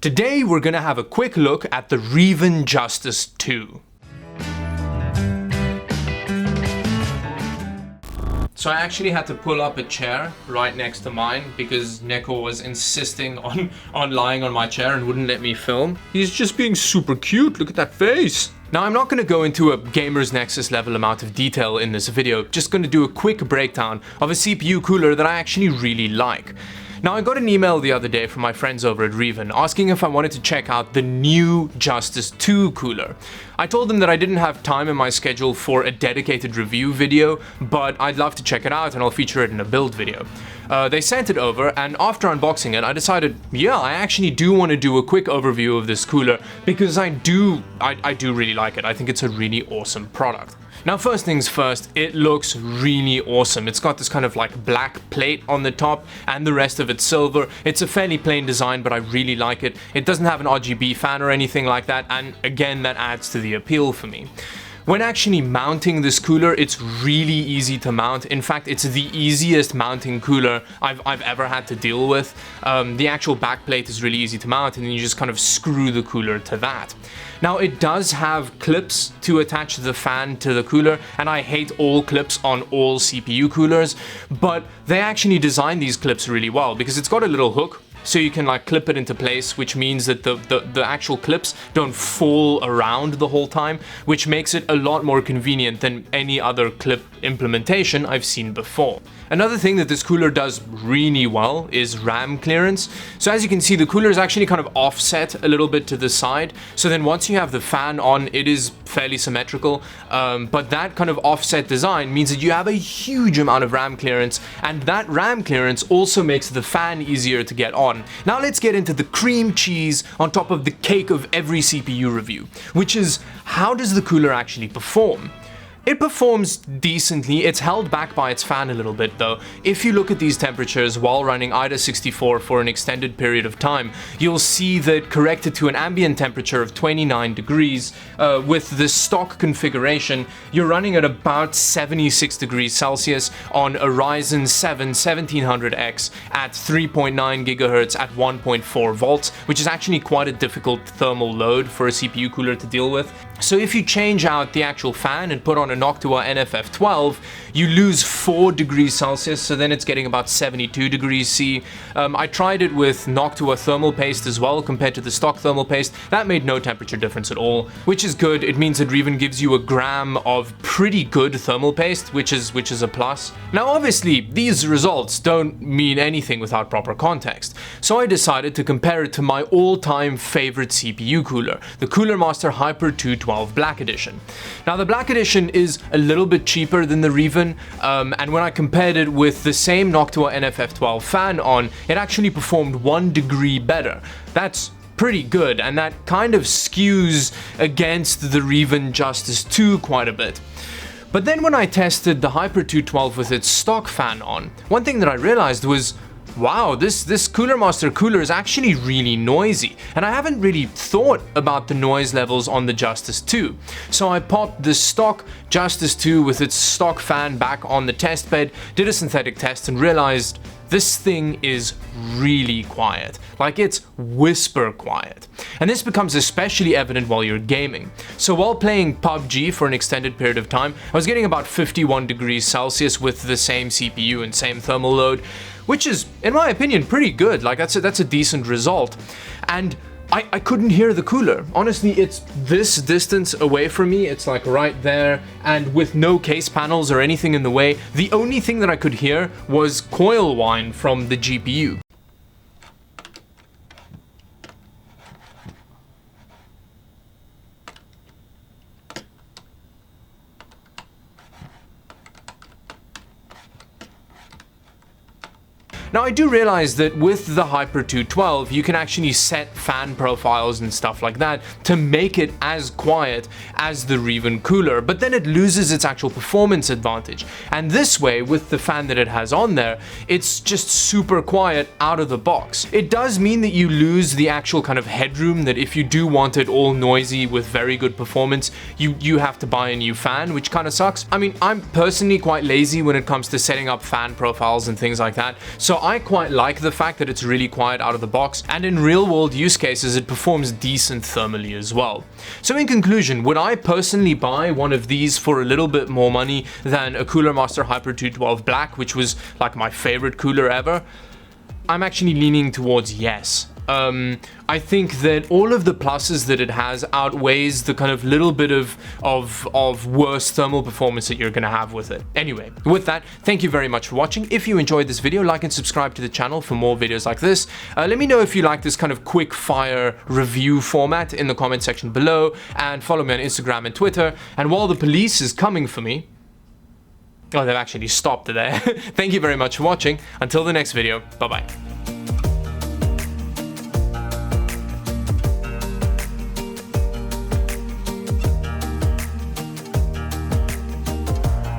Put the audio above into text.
Today we're gonna have a quick look at the Reeven Justice II. So I actually had to pull up a chair right next to mine because Neko was insisting on lying on my chair and wouldn't let me film. He's just being super cute, look at that face. Now I'm not going to go into a Gamer's Nexus level amount of detail in this video, just going to do a quick breakdown of a CPU cooler that I actually really like. Now I got an email the other day from my friends over at Reeven asking if I wanted to check out the new Justice II cooler. I told them that I didn't have time in my schedule for a dedicated review video, but I'd love to check it out and I'll feature it in a build video. They sent it over, and after unboxing it, I decided, yeah, I actually do want to do a quick overview of this cooler because I do really like it. I think it's a really awesome product. Now, first things first, it looks really awesome. It's got this kind of like black plate on the top and the rest of it's silver. It's a fairly plain design, but I really like it. It doesn't have an RGB fan or anything like that, and again, that adds to the appeal for me. When actually mounting this cooler, it's really easy to mount. In fact, it's the easiest mounting cooler I've ever had to deal with. The actual backplate is really easy to mount, and then you just kind of screw the cooler to that. Now, it does have clips to attach the fan to the cooler, and I hate all clips on all CPU coolers, but they actually designed these clips really well because it's got a little hook, so you can like clip it into place, which means that the actual clips don't fall around the whole time, which makes it a lot more convenient than any other clip implementation I've seen before. Another thing that this cooler does really well is RAM clearance. So as you can see, the cooler is actually kind of offset a little bit to the side. So then once you have the fan on, it is fairly symmetrical. But that kind of offset design means that you have a huge amount of RAM clearance, and that RAM clearance also makes the fan easier to get on. Now let's get into the cream cheese on top of the cake of every CPU review, which is how does the cooler actually perform? It performs decently. It's held back by its fan a little bit though. If you look at these temperatures while running IDA 64 for an extended period of time, you'll see that corrected to an ambient temperature of 29 degrees, with the stock configuration, you're running at about 76 degrees Celsius on a Ryzen 7 1700X at 3.9 gigahertz at 1.4 volts, which is actually quite a difficult thermal load for a CPU cooler to deal with. So if you change out the actual fan and put on a Noctua NFF12, you lose 4 degrees Celsius, so then it's getting about 72 degrees C. I tried it with Noctua thermal paste as well compared to the stock thermal paste. That made no temperature difference at all, which is good. It means that Reeven gives you a gram of pretty good thermal paste, which is a plus. Now obviously, these results don't mean anything without proper context, so I decided to compare it to my all-time favorite CPU cooler, the Coolermaster Hyper 212 Black Edition. Now the Black Edition is a little bit cheaper than the Reeven, and when I compared it with the same Noctua NFF12 fan on, it actually performed 1 degree better. That's pretty good, and that kind of skews against the Reeven Justice II quite a bit. But then when I tested the Hyper 212 with its stock fan on, one thing that I realized was, wow, this Coolermaster cooler is actually really noisy, and I haven't really thought about the noise levels on the Justice II. So I popped the stock Justice II with its stock fan back on the test bed, did a synthetic test, and realized this thing is really quiet. Like, it's whisper quiet. And this becomes especially evident while you're gaming. So while playing PUBG for an extended period of time, I was getting about 51 degrees Celsius with the same CPU and same thermal load, which is, in my opinion, pretty good. Like, that's a decent result. And I couldn't hear the cooler. Honestly, it's this distance away from me. It's like right there, and with no case panels or anything in the way, the only thing that I could hear was coil whine from the GPU. Now I do realize that with the Hyper 212 you can actually set fan profiles and stuff like that to make it as quiet as the Reeven cooler, but then it loses its actual performance advantage. And this way, with the fan that it has on there, it's just super quiet out of the box. It does mean that you lose the actual kind of headroom that if you do want it all noisy with very good performance, you have to buy a new fan, which kind of sucks. I mean, I'm personally quite lazy when it comes to setting up fan profiles and things like that, so I quite like the fact that it's really quiet out of the box, and in real world use cases it performs decent thermally as well. So in conclusion, would I personally buy one of these for a little bit more money than a Coolermaster Hyper 212 Black, which was like my favorite cooler ever? I'm actually leaning towards yes. I think that all of the pluses that it has outweighs the kind of little bit of worse thermal performance that you're gonna have with it. Anyway, with that, thank you very much for watching. If you enjoyed this video, like and subscribe to the channel for more videos like this. Let me know if you like this kind of quick fire review format in the comment section below, and follow me on Instagram and Twitter. And while the police is coming for me, oh, they've actually stopped there. Thank you very much for watching. Until the next video, bye bye.